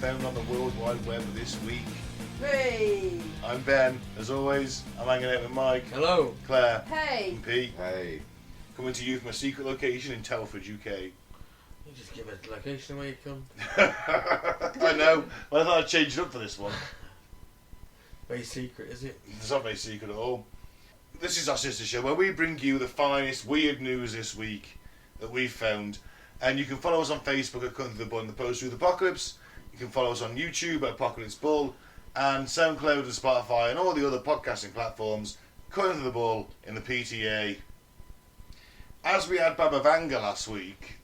On the World Wide Web this week. Hey! I'm Ben, as always. I'm hanging out with Mike. Hello. Claire. Hey! And Pete. Hey. Coming to you from a secret location in Telford, UK. You just give us the location where you come. I know. Well, I thought I'd change it up for this one. Very secret, is it? It's not very secret at all. This is our sister show where we bring you the finest weird news this week that we've found. And you can follow us on Facebook at Cutting Through the Bull and the Post Through the Apocalypse. You can follow us on YouTube at Apocalypse Bull and SoundCloud and Spotify and all the other podcasting platforms. Cutting Through the Bull in the PTA. As we had Baba Vanga last week,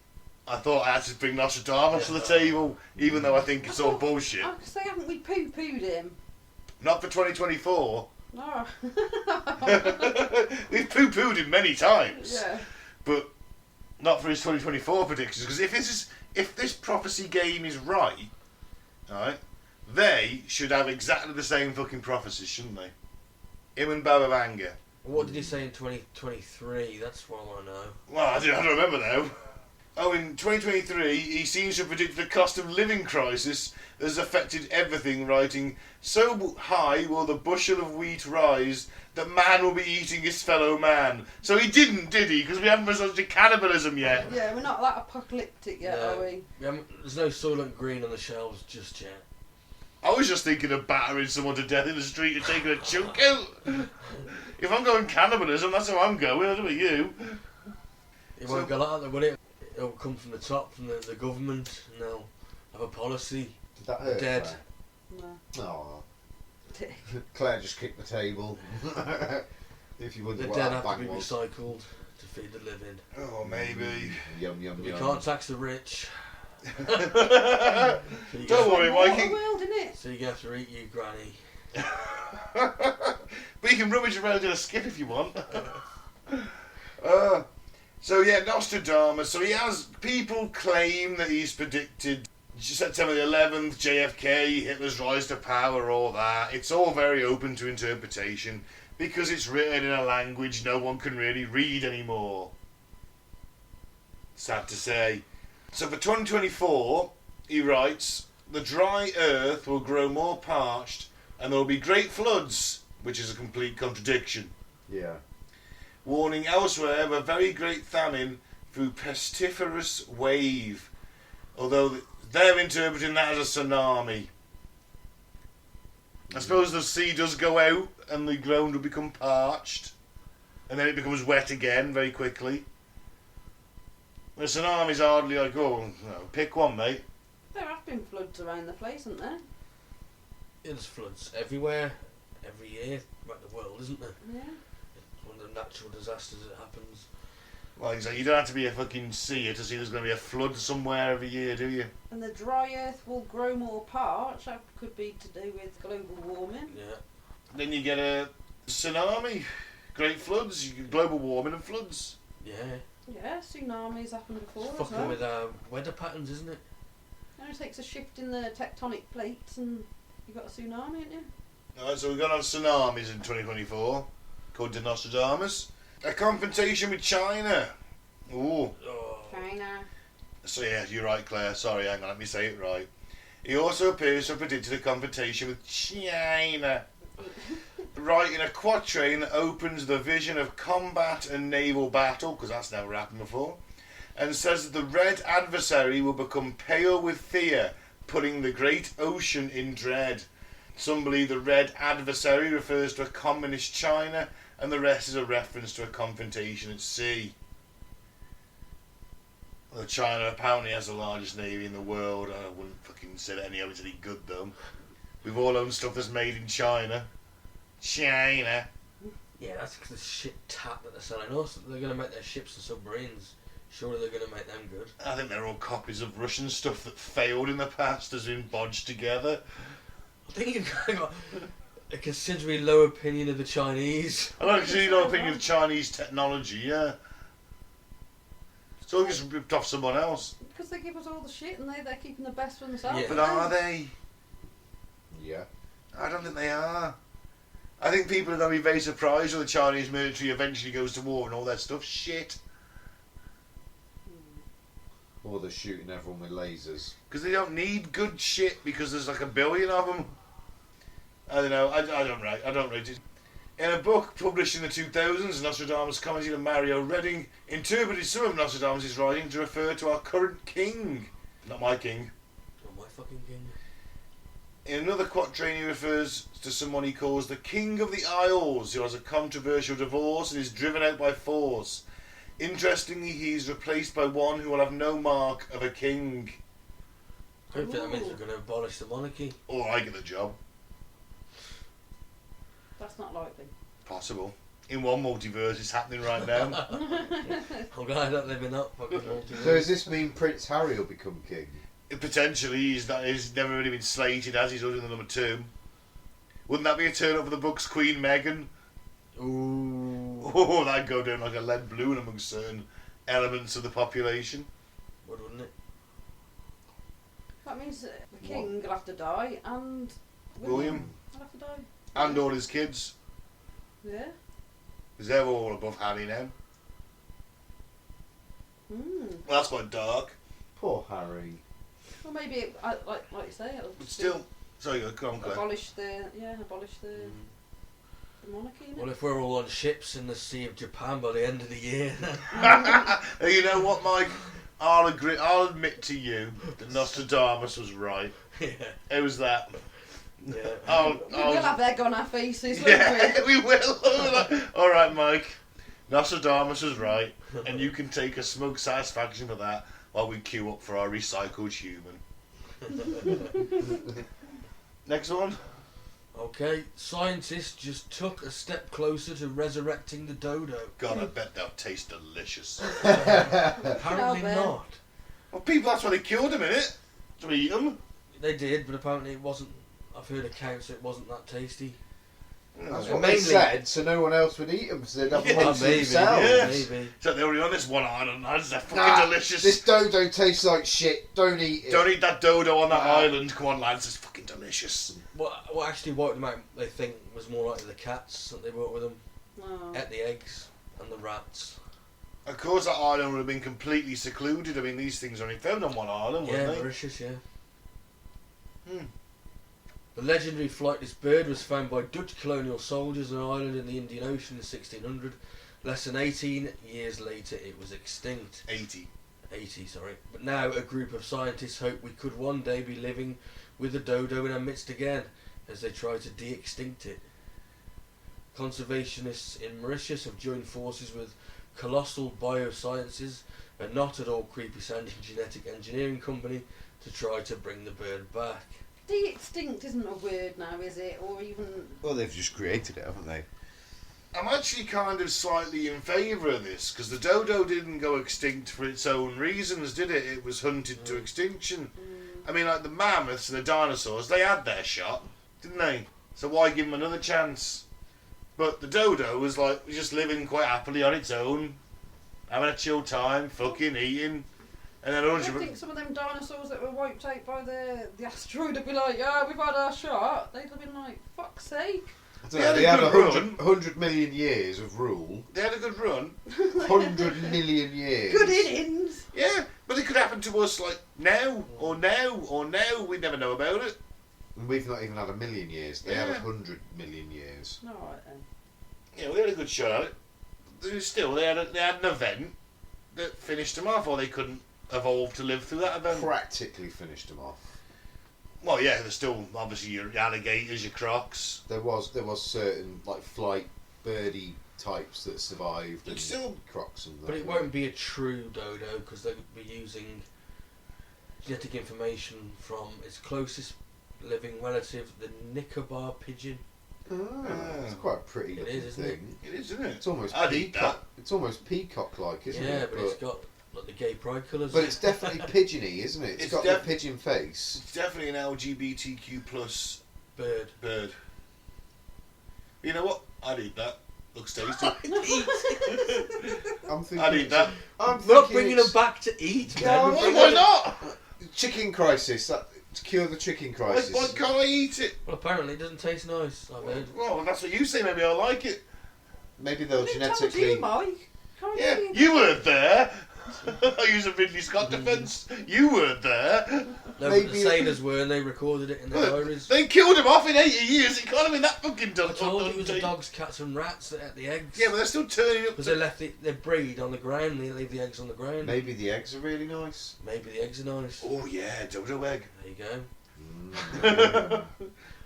I thought I had to bring Nostradamus to the table, even though I think it's all bullshit. I was say, haven't we poo-pooed him? Not for 2024. No. We've poo-pooed him many times. Yeah. But not for his 2024 predictions. Because if this prophecy game is right, they should have exactly the same fucking prophecies, shouldn't they? Him and Baba Vanga. What did he say in 2023? That's what I want to know. Well, I don't remember now. Oh, in 2023, he seems to predict the cost of living crisis has affected everything, writing, "So high will the bushel of wheat rise that man will be eating his fellow man." So he didn't, did he? Because we haven't resorted to cannibalism yet. Yeah, we're not that apocalyptic yet, No. are we? There's no Soylent Green on the shelves just yet. I was just thinking of battering someone to death in the street and taking a chunk out. If I'm going cannibalism, that's how I'm going. I don't know you. It won't go like that, will it? It'll come from the top, from the government, and they'll have a policy. Did that hurt? Dead. Claire? No. Oh. Claire just kicked the table. If you wonder The what dead that have to be bang was. recycled to feed the living. Oh, maybe. Yum yum We yum. can't tax the rich. Don't worry, What Mikey. a world, isn't it? So you have to eat you, granny. But you can rummage around in a skip if you want. So yeah, Nostradamus. So he has, people claim that he's predicted September the 11th, JFK, Hitler's rise to power, all that. It's all very open to interpretation because it's written in a language no one can really read anymore. Sad to say. So for 2024, he writes, "The dry earth will grow more parched and there will be great floods," which is a complete contradiction. Yeah. Warning elsewhere of a very great famine through pestiferous wave, although they're interpreting that as a tsunami. I suppose the sea does go out and the ground will become parched and then it becomes wet again very quickly. The tsunami's hardly like, oh, no, pick one, mate. There have been floods around the place, haven't there? There's floods everywhere, every year, throughout the world, isn't there? Yeah. It's one of the natural disasters that happens. Well, exactly. You don't have to be a fucking seer to see there's going to be a flood somewhere every year, do you? And the dry earth will grow more parched. That could be to do with global warming. Yeah. Then you get a tsunami, great floods, you get global warming and floods. Yeah. Yeah, tsunamis happened before It's as fucking well. with weather patterns, isn't it? It takes a shift in the tectonic plates and you've got a tsunami, haven't you? Alright, so we're going to have tsunamis in 2024, according to Nostradamus. A confrontation with China. Ooh. Oh. China. So yeah, you're right, Claire. Sorry, hang on, let me say it right. He also appears to have predicted a confrontation with China. Writing a quatrain that opens the vision of combat and naval battle, because that's never happened before, and says that the red adversary will become pale with fear, putting the great ocean in dread. Some believe the red adversary refers to a communist China, and the rest is a reference to a confrontation at sea. Well, China apparently has the largest navy in the world. I wouldn't fucking say that it's any good though. We've all owned stuff that's made in China. China. Yeah, that's because the shit tat that they're selling us. They're going to make their ships and submarines Surely they're going to make them good. I think they're all copies of Russian stuff that failed in the past has been bodged together. I think you've got a considerably low opinion of the Chinese. I don't see no opinion of Chinese technology, yeah. It's all just ripped off someone else. Because they give us all the shit and they're keeping the best for themselves. Yeah. But are they? Yeah. I don't think they are. I think people are going to be very surprised when the Chinese military eventually goes to war and all that stuff. Shit. Or they're shooting everyone with lasers. Because they don't need good shit because there's like a billion of them. I don't know. I don't rate it. In a book published in the 2000s, Nostradamus commented on Mario Redding interpreted some of Nostradamus' writing to refer to our current king. Not my king. Not my fucking king. In another quatrain he refers to someone he calls the King of the Isles, who has a controversial divorce and is driven out by force. Interestingly, he is replaced by one who will have no mark of a king. Hopefully that means we're going to abolish the monarchy. Or I get the job. That's not likely. Possible. In one multiverse, it's happening right now. I'm glad I don't live in that fucking multiverse. So does this mean Prince Harry will become king? Potentially, he's never really been slated as he's other than number 2. Wouldn't that be a turn up for the book's Queen Meghan? Ooh. Oh, that'd go down like a lead balloon among certain elements of the population. Wouldn't it? That means the king will have to die and William. will have to die. And all his kids. Yeah. Because they're all above Harry now. Hmm. Well, that's quite dark. Poor Harry. Well, maybe like you say, it'll But still... Sorry, come on, Claire. abolish the monarchy. Innit? Well, if we're all on ships in the Sea of Japan by the end of the year. You know what, Mike? I'll admit to you that Nostradamus was right. Yeah. It was that. Yeah. We'll have egg on our faces, won't Yeah, we will. Alright, Mike. Nostradamus was right, and you can take a smug satisfaction for that while we queue up for our recycled human. Next one. Okay, scientists just took a step closer to resurrecting the dodo. God, I bet they'll taste delicious. Apparently bet. not. Well, people, that's why they killed them, innit? To eat them. They did, but apparently it wasn't. I've heard accounts it wasn't that tasty. That's Yeah. what Mainly- they said, so no one else would eat them because they'd have them Yeah, all to maybe, themselves. Yes. maybe. So they were on this one island, lads. They're fucking Nah, delicious. This dodo tastes like shit. Don't eat it. Don't eat that dodo on that Nah. island. Come on, lads. It's fucking delicious. What actually wiped them out, they think, was more likely the cats that they brought with them. Oh. Ate the eggs and the rats. Of course, that island would have been completely secluded. I mean, these things are only found on one island, Yeah, weren't they? Mauritius, yeah. Hmm. The legendary flightless bird was found by Dutch colonial soldiers on an island in the Indian Ocean in 1600. Less than 18 years later, it was extinct. 80. 80, sorry. But now a group of scientists hope we could one day be living with the dodo in our midst again as they try to de-extinct it. Conservationists in Mauritius have joined forces with Colossal Biosciences, a not at all creepy sounding genetic engineering company, to try to bring the bird back. De-extinct isn't a word now, is it? Or even... Well, they've just created it, haven't they? I'm actually kind of slightly in favour of this, because the dodo didn't go extinct for its own reasons, did it? It was hunted to extinction. I mean, like the mammoths and the dinosaurs, they had their shot, didn't they? So why give them another chance? But the dodo was like, just living quite happily on its own, having a chill time, fucking eating. And then I think some of them dinosaurs that were wiped out by the asteroid would be like, yeah, we've had our shot. They'd have been like, fuck's sake. They had had a good 100 million years of rule. They had a good run. 100 million years. Good innings. Yeah, but it could happen to us like now, or now, or now. We never know about it. And we've not even had a million years. They had Yeah. 100 million years. Alright then. Yeah, we had a good shot at it. They had an event that finished them off, or they couldn't evolve to live through that event. Practically finished them off. Well, yeah, there's still obviously your alligators, your crocs. There was certain like flight birdie types that survived, But and still- crocs and that. But it won't be a true dodo because they'll be using genetic information from its closest living relative, the Nicobar pigeon. It's quite a pretty It looking is, isn't it? thing. It is, isn't it? It's almost I'd eat peacock. It's almost peacock-like, isn't Yeah, it? but it's got like the gay pride colours. But it's definitely pigeony, isn't it? It's got the pigeon face. It's definitely an LGBTQ plus bird. You know what? I'd eat that. Looks tasty. I'm thinking. I'd eat that. I'm Not bringing them back to eat, No, man. Why not? Chicken crisis. To cure the chicken crisis. Why can't I eat it? Well, apparently it doesn't taste nice, I've heard. Well, that's what you say. Maybe I like it. Maybe they'll Who told genetically. you, Mike? Can't Yeah, you? you weren't there. I use a Ridley Scott defence. You weren't there. No, but Maybe- the sailors were, and they recorded it in their diaries. They killed him off in 80 years. It can't have been that fucking done. I told you it was the dogs, cats and rats that ate the eggs. Yeah, but they're still turning up. Because they left they breed on the ground, they leave the eggs on the ground. Maybe the eggs are really nice. Maybe the eggs are nice. Oh yeah, dodo egg. There you go.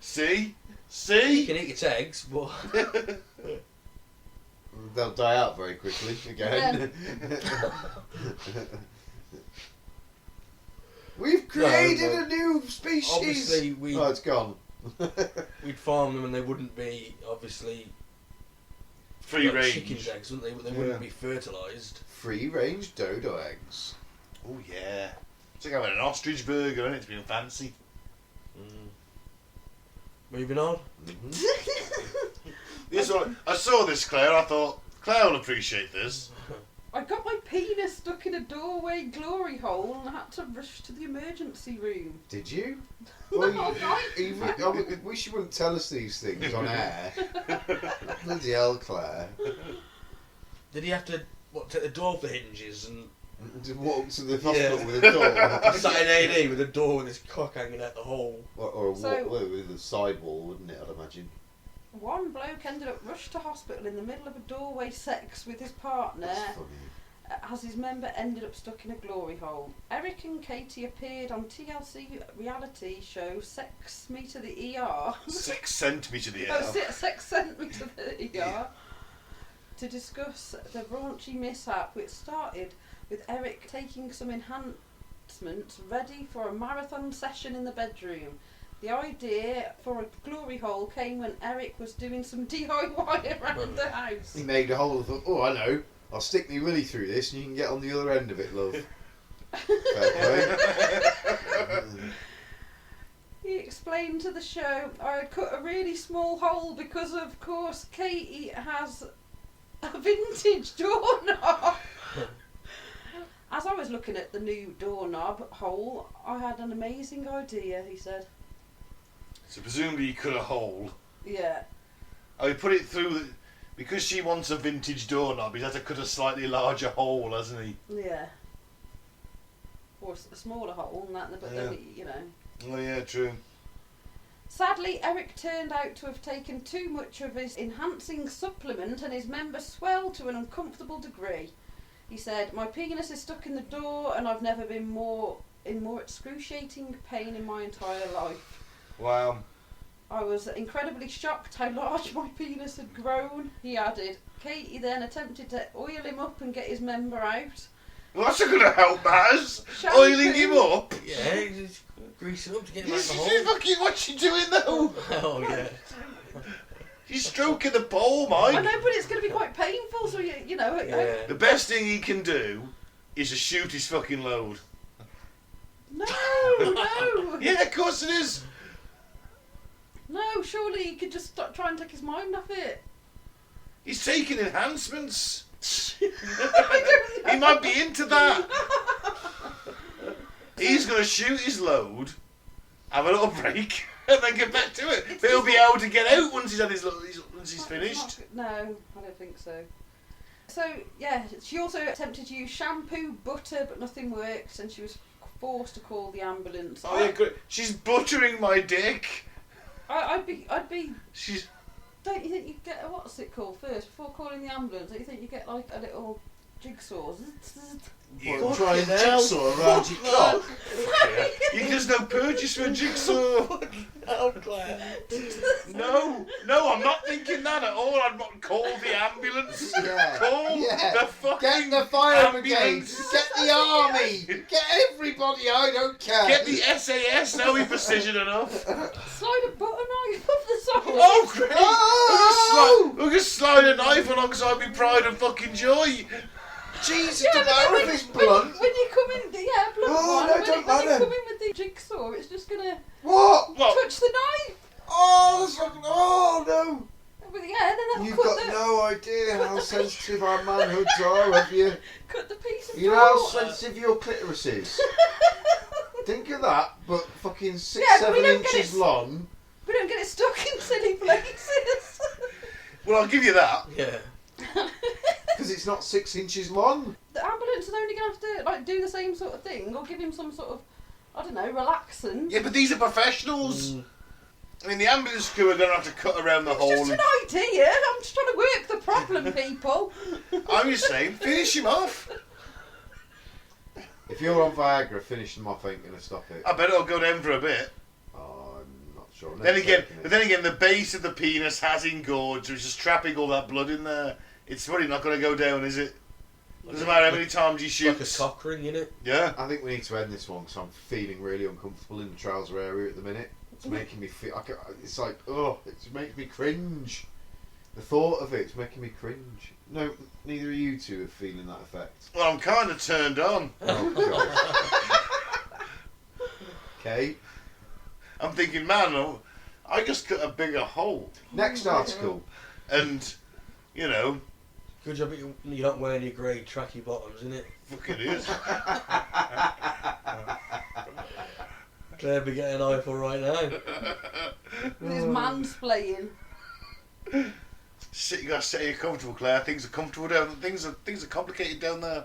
See? You can eat its eggs, but They'll die out very quickly again. We've created No, a new species. obviously Oh, it's gone. we'd farm them and they wouldn't be, obviously, Free like range. chicken's eggs, wouldn't they? They wouldn't be fertilised. Free range dodo eggs. Oh yeah. It's like having an ostrich burger, isn't it? It's been fancy. Moving on. This one, I saw this, Claire. I thought Claire will appreciate this. I got my penis stuck in a doorway glory hole and I had to rush to the emergency room. Did you? No, Well, I wish you wouldn't tell us these things on air. Bloody hell, Claire. Did he have to take the door off the hinges and To walk to the hospital with a door. sat in A&E with a door with his cock hanging out the hole? Or a So- wall with a sidewall, wouldn't it, I'd imagine? One bloke ended up rushed to hospital in the middle of a doorway sex with his partner That's funny. as his member ended up stuck in a glory hole. Eric and Katie appeared on TLC reality show Sex Me to the ER. 6 sent me to the Oh, air. Sex sent me to the ER to discuss the raunchy mishap, which started with Eric taking some enhancements ready for a marathon session in the bedroom. The idea for a glory hole came when Eric was doing some DIY around the house. He made a hole and thought, oh, I know, I'll stick me willy through this and you can get on the other end of it, love. Fair play. He explained to the show, I had cut a really small hole because, of course, Katie has a vintage doorknob. As I was looking at the new doorknob hole, I had an amazing idea, he said. So presumably you cut a hole. Yeah. Oh, he put it through because she wants a vintage doorknob. He's had to cut a slightly larger hole, hasn't he? Yeah. Or a smaller hole than that, but then, you know. Oh yeah, true. Sadly, Eric turned out to have taken too much of his enhancing supplement and his member swelled to an uncomfortable degree. He said, my penis is stuck in the door and I've never been in more excruciating pain in my entire life. Wow. I was incredibly shocked how large my penis had grown, he added. Katie then attempted to oil him up and get his member out. Well, that's not going to help matters. Shampoo. Oiling him up. Yeah, just greasing up to get him out of the She's hole. fucking what's she doing though? Oh yeah. She's stroking the pole, I Mike. know, but it's going to be quite painful, so you know. Yeah. The best thing he can do is to shoot his fucking load. No, no. Yeah, of course it is. No, surely he could just try and take his mind off it. He's taking enhancements. I don't know. He might be into that. He's going to shoot his load, have a little break, and then get back to it. But he'll be able to get out once he's had his once he's finished. No, I don't think so. So, yeah, she also attempted to use shampoo, butter, but nothing worked, and she was forced to call the ambulance. Oh yeah, good. She's buttering my dick. I'd be. She's. Don't you think you get a what's it called first before calling the ambulance? Don't you think you get like a little jigsaw? Yeah. Try and hell. jigsaw around your cock. There's no purchase for a jigsaw. Oh, Claire. No, I'm not thinking that at all. I'd not call the ambulance. Yeah. Call Yeah. the fucking Get the fire brigade. ambulance. Get the army. Get everybody. I don't care. Get the SAS. Now we're precision enough. Slide a butter knife off the side. Oh, great! Oh! We'll just slide a knife alongside me pride and fucking joy. Jesus, Yeah, doesn't but then matter if it's blunt. When you come in, yeah, blunt Oh, one. no, when, don't when you matter. come in with the jigsaw, it's just gonna What? touch the knife. Oh, that's fucking. Oh no! But yeah, then that'll You've cut got the no idea how sensitive our manhoods are, have you? cut the piece of You know how door. sensitive your clitoris is. Think of that, but fucking 6, Yeah, but we 7 don't get inches it- long. We don't get it stuck in silly places. Well, I'll give you that. Yeah. Because it's not 6 inches long. The ambulance is only gonna have to like do the same sort of thing, or give him some sort of, I don't know, relaxant. Yeah, but these are professionals. Mm. I mean, the ambulance crew are going to have to cut around the It's hole. just an idea. I'm just trying to work the problem, people. I'm just saying, finish him off. If you're on Viagra, finish them off ain't going to stop it. I bet it'll go down for a bit. Oh, I'm not sure. I've Then never again, taken it. but then again, the base of the penis has engorged, so it's just trapping all that blood in there. It's probably not going to go down, is it? Doesn't matter how many times you shoot. Like a cock ring, innit? Yeah. I think we need to end this one because I'm feeling really uncomfortable in the trouser area at the minute. It's making me feel. It's like, oh, it makes me cringe. The thought of it's making me cringe. No, neither of you two are feeling that effect. Well, I'm kind of turned on. Oh, God. Okay. I'm thinking, man, I just cut a bigger hole. Next article. And, you know, Good job you're not wearing your grey tracky bottoms, innit? fuck it is. Claire be getting an eyeful right now. With his mansplaining. You gotta say you're comfortable, Claire. Things are comfortable down. Things are complicated down there.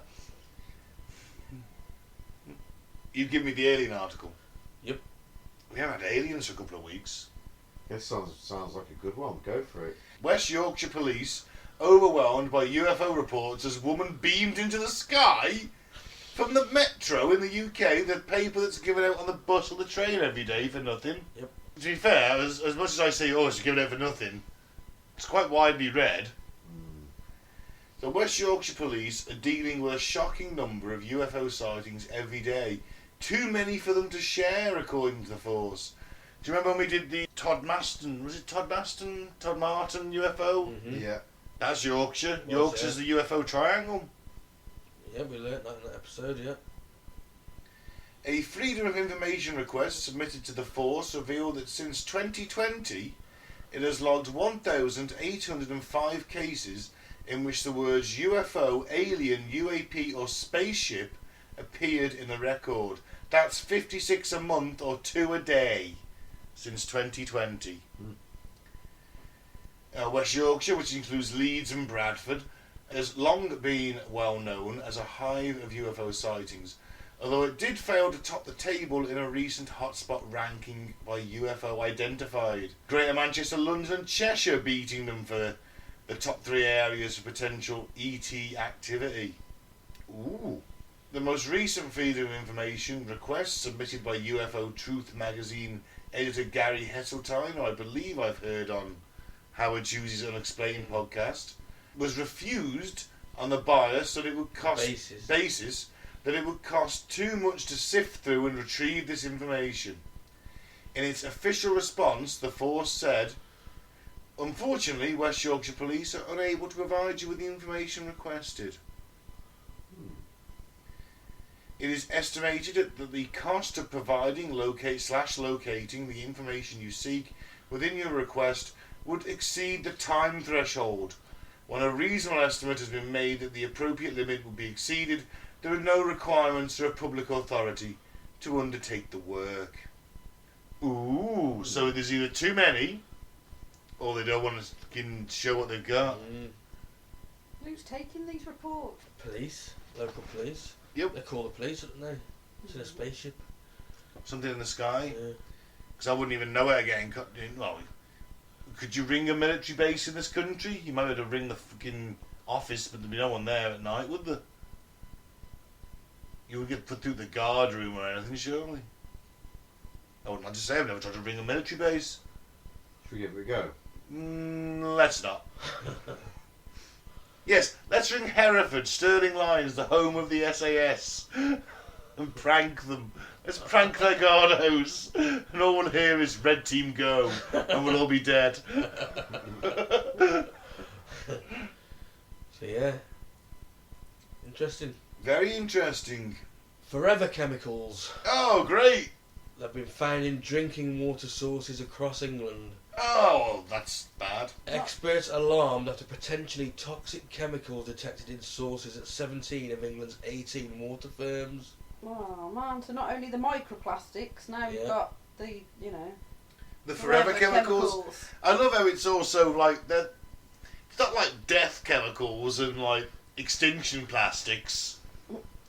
You give me the alien article. Yep. We haven't had aliens for a couple of weeks. This sounds like a good one. Go for it. West Yorkshire police overwhelmed by UFO reports as woman beamed into the sky from the metro in the UK, the paper that's given out on the bus or the train every day for nothing. Yep. To be fair, as much as I say, oh, it's given out for nothing, it's quite widely read. The West Yorkshire police are dealing with a shocking number of UFO sightings every day. Too many for them to share, according to the force. Do you remember when we did the Todd Martin UFO? Mm-hmm. Yeah. That's Yorkshire. Was, Yorkshire's the UFO triangle. Yeah, we learnt that in that episode, yeah. A Freedom of Information request submitted to the force revealed that since 2020, it has logged 1,805 cases in which the words UFO, alien, UAP or spaceship appeared in the record. That's 56 a month or 2 a day since 2020. West Yorkshire, which includes Leeds and Bradford, has long been well known as a hive of UFO sightings, although it did fail to top the table in a recent hotspot ranking by UFO Identified. Greater Manchester, London and Cheshire beating them for the top 3 areas for potential ET activity. Ooh. The most recent Freedom of Information request submitted by UFO Truth magazine editor Gary Heseltine, who I believe I've heard on Howard Hughes' Unexplained podcast, was refused on the bias that it would cost basis that it would cost too much to sift through and retrieve this information. In its official response, the force said, "Unfortunately, West Yorkshire Police are unable to provide you with the information requested. It is estimated that the cost of providing locating the information you seek within your request would exceed the time threshold. When a reasonable estimate has been made that the appropriate limit would be exceeded, there are no requirements for a public authority to undertake the work." Ooh, so there's either too many, or they don't want to fucking show what they've got. Who's taking these reports? Police, local police. Yep. They call the police, don't they? It's in a spaceship. Something in the sky. Yeah. Because I wouldn't even know where getting cut in. Well, could you ring a military base in this country? You might have to ring the fucking office, but there'd be no one there at night, would there? You would get put through the guard room or anything, surely. I wouldn't like to say I've never tried to ring a military base. Should we give it a go? Let's not. Yes, let's ring Hereford, Stirling Lines, the home of the SAS, and prank them. Let's prank their guardhouse, and all we'll hear is "Red Team Go," and we'll all be dead. So yeah. interesting. Very interesting. Forever chemicals. Oh, great. They've been found in drinking water sources across England. Oh, that's bad. Experts alarmed after potentially toxic chemicals detected in sources at 17 of England's 18 water firms. Oh man, so not only the microplastics, now we've got the, The forever chemicals. I love how it's also like that. It's not like death chemicals and like extinction plastics.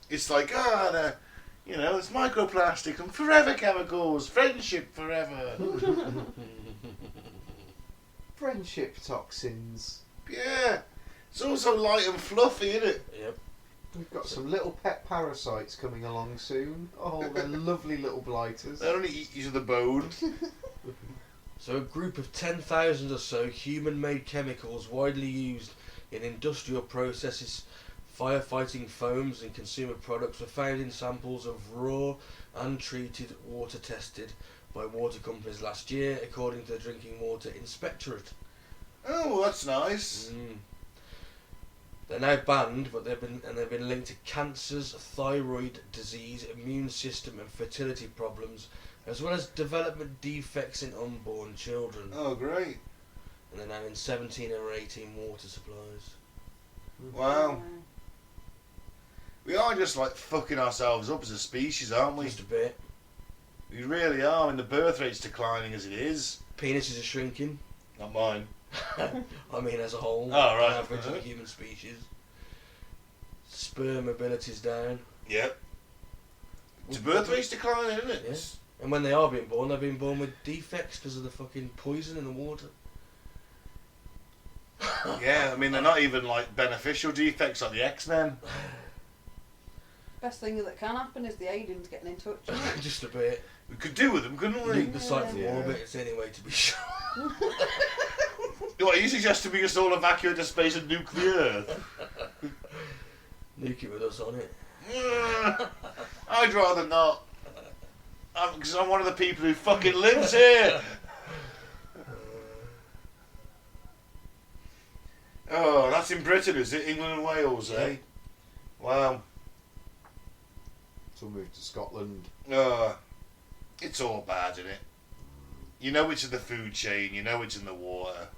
It's like it's microplastic and forever chemicals, friendship forever. Friendship toxins. Yeah, it's also light and fluffy, isn't it? Yep. We've got some little pet parasites coming along soon. Oh, they're lovely little blighters. They only eat you to the bone. So a group of 10,000 or so human-made chemicals widely used in industrial processes, firefighting foams and consumer products were found in samples of raw, untreated water tested by water companies last year, according to the Drinking Water Inspectorate. Oh, well, that's nice. They're now banned, but they've been linked to cancers, thyroid disease, immune system and fertility problems, as well as development defects in unborn children. Oh, great. And they're now in 17 or 18 water supplies. Wow. We are just like fucking ourselves up as a species, aren't we? Just a bit. We really are, and the birth rate's declining as it is. Penises are shrinking. Not mine. I mean, as a whole. Oh, right. On average of the human species. Sperm mobility's down. Yep. The birth rate's declining, isn't it? Yes. And when they are being born, they're being born with defects because of the fucking poison in the water. Yeah, I mean, they're not even like beneficial defects like the X-Men. Best thing that can happen is the aliens getting in touch. Just a bit. We could do with them, couldn't we? Nuke the site from orbit anyway, to be sure. What, you suggest we just all evacuate to space and nuke the Earth? Nuke it with us on it. I'd rather not. Because I'm one of the people who fucking lives here. Oh, that's in Britain, is it? England and Wales, eh? Wow. So we'll move to Scotland. It's all bad, isn't it? You know it's in the food chain, you know it's in the water.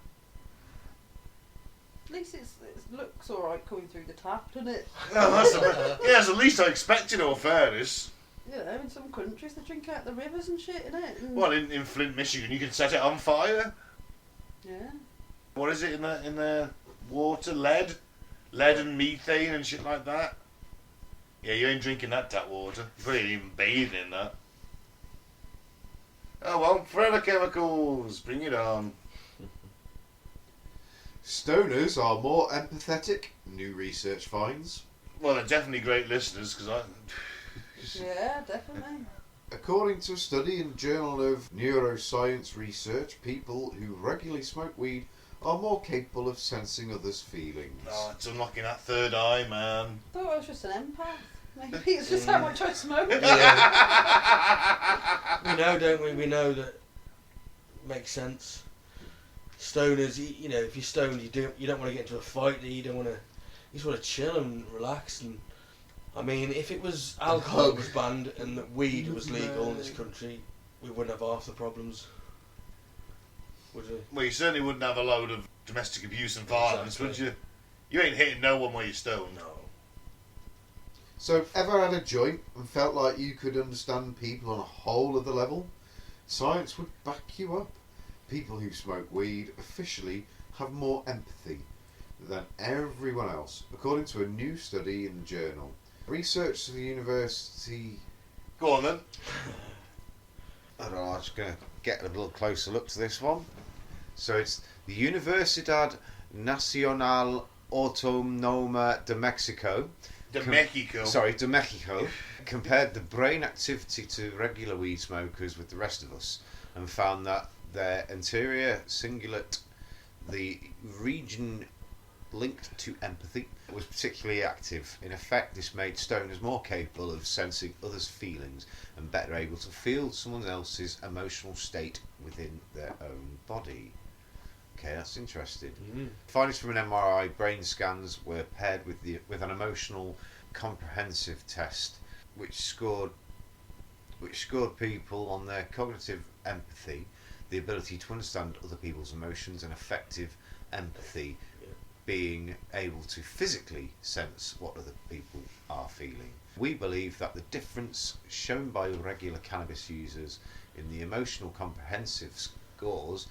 At least it looks alright coming through the tap, doesn't it? Oh, that's the least I expected, in all fairness. In some countries they drink out the rivers and shit, innit? And Well, in Flint, Michigan, you can set it on fire. yeah. What is it in the water? Lead and methane and shit like that. Yeah, you ain't drinking that tap water. You probably ain't even bathing in that. Oh well, forever chemicals, bring it on. Stoners are more empathetic, new research finds. Well, they're definitely great listeners because Yeah, definitely. According to a study in the Journal of Neuroscience Research, people who regularly smoke weed are more capable of sensing others' feelings. Oh, it's unlocking that third eye, man. I thought I was just an empath. Maybe it's just how much I smoke. We know, don't we? We know that makes sense. Stoners, if you're stoned, you don't want to get into a fight. You don't want to. You just want to chill and relax. And I mean, if it was alcohol was banned and that weed was legal in this country, we wouldn't have half the problems, would we? Well, you certainly wouldn't have a load of domestic abuse and violence, would you? You ain't hitting no one while you're stoned. No. So, ever had a joint and felt like you could understand people on a whole other level? Science would back you up. People who smoke weed officially have more empathy than everyone else, according to a new study in the journal. Research to the university... Go on then. I don't know, I'm just going to get a little closer look to this one. So it's the Universidad Nacional Autónoma de Mexico. De Mexico. De Mexico. Compared the brain activity to regular weed smokers with the rest of us and found that their anterior cingulate, the region linked to empathy, was particularly active. In effect, this made stoners more capable of sensing others' feelings and better able to feel someone else's emotional state within their own body. Okay, that's interesting. Findings from an MRI brain scans were paired with an emotional comprehensive test, which scored people on their cognitive empathy, the ability to understand other people's emotions, and effective empathy, being able to physically sense what other people are feeling. We believe that the difference shown by regular cannabis users in the emotional comprehensive scores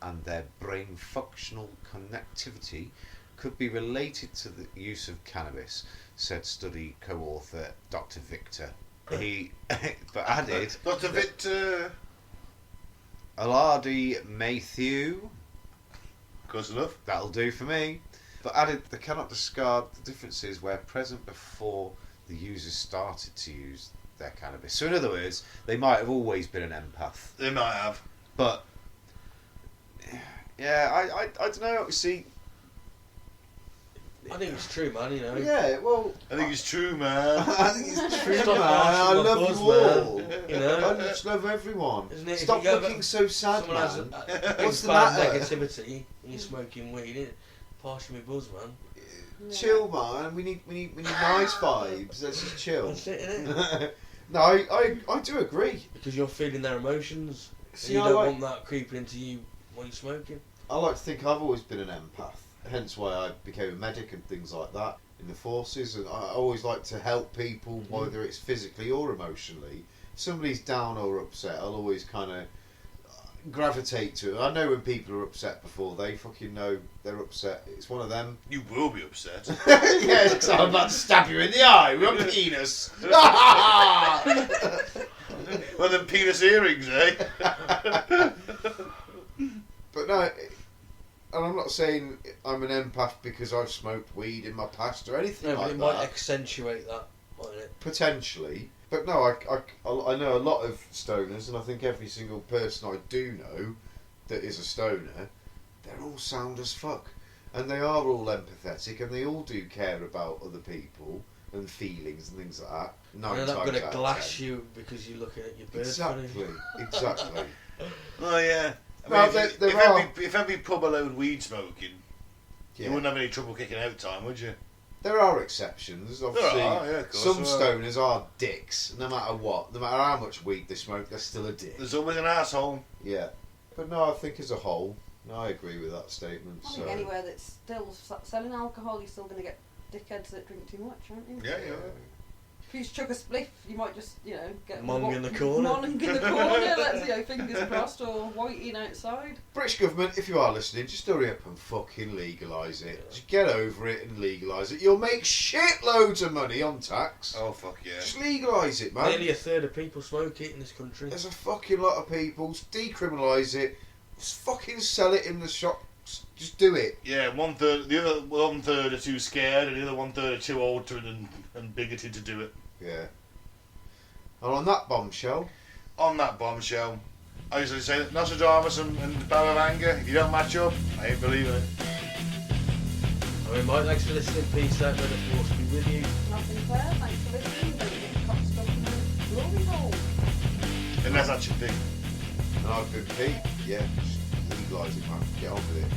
and their brain functional connectivity could be related to the use of cannabis, said study co-author Dr. Victor. He but added Dr. Victor. Alardi Matthew, Close enough. that'll do for me, but added they cannot discard the differences where present before the users started to use their cannabis. So in other words, they might have always been an empath. They might have. But yeah, I don't know. See, I think it's true, man. You know. yeah, well, I think it's true, man. I think it's true, man. Stop I asking love my you buzz, all. man. You know. I just love everyone. Isn't it? If Stop you go looking back- so sad, Someone has man. a What's the bad matter? negativity, and you're smoking weed. It partially me buzz, man. Chill, man. We need nice vibes. Let's just chill. That's it, innit? No, I do agree. Because you're feeling their emotions. See, and you I don't like- want that creeping into you while you're smoking. I like to think I've always been an empath, hence why I became a medic and things like that in the forces, and I always like to help people, whether it's physically or emotionally. If somebody's down or upset, I'll always kind of gravitate to it. I know when people are upset before they fucking know they're upset. It's one of them. You will be upset. Yeah, because I'm about to stab you in the eye with a penis. Well, them penis earrings, eh? But no, and I'm not saying I'm an empath because I've smoked weed in my past or anything No, but like it that. might accentuate that, mightn't it? Potentially. But no, I know a lot of stoners, and I think every single person I do know that is a stoner, they're all sound as fuck. And they are all empathetic, and they all do care about other people and feelings and things like that. They're not going to glass you because you're looking at your bird. Exactly, exactly. Oh, yeah. I Well, mean, if every pub allowed weed smoking, you Yeah. wouldn't have any trouble kicking out time, would you? There are exceptions, obviously. There are, yeah, of course Some there are. stoners are dicks, no matter what. No matter how much weed they smoke, they're still a dick. There's always an asshole. Yeah. But no, I think as a whole, no, I agree with that statement. I So. think anywhere that's still selling alcohol, you're still going to get dickheads that drink too much, aren't you? Yeah, yeah. If you chug a spliff, you might just, get Mong in the corner. Mong in the corner, that's, fingers crossed, or whiting outside. British government, if you are listening, just hurry up and fucking legalise it. Just get over it and legalise it. You'll make shitloads of money on tax. Oh, fuck yeah. Just legalise it, man. Nearly a third of people smoke it in this country. There's a fucking lot of people. Just decriminalise it. Just fucking sell it in the shop. Just do it. Yeah, the other 1/3 are too scared, and the other 1/3 are too old and bigoted to do it. Yeah. And on that bombshell, On that bombshell, I usually say that Nostradamus and Bow of Anger, if you don't match up, I ain't believing it. I mean, Mike, thanks for listening. Peace out. May the force be with you. Nothing Claire, thanks for listening. Don't forget to cop stuff and glory hole. Unless that's your thing. and I've been Pete. Yeah, just legalise it, man. Get on with it.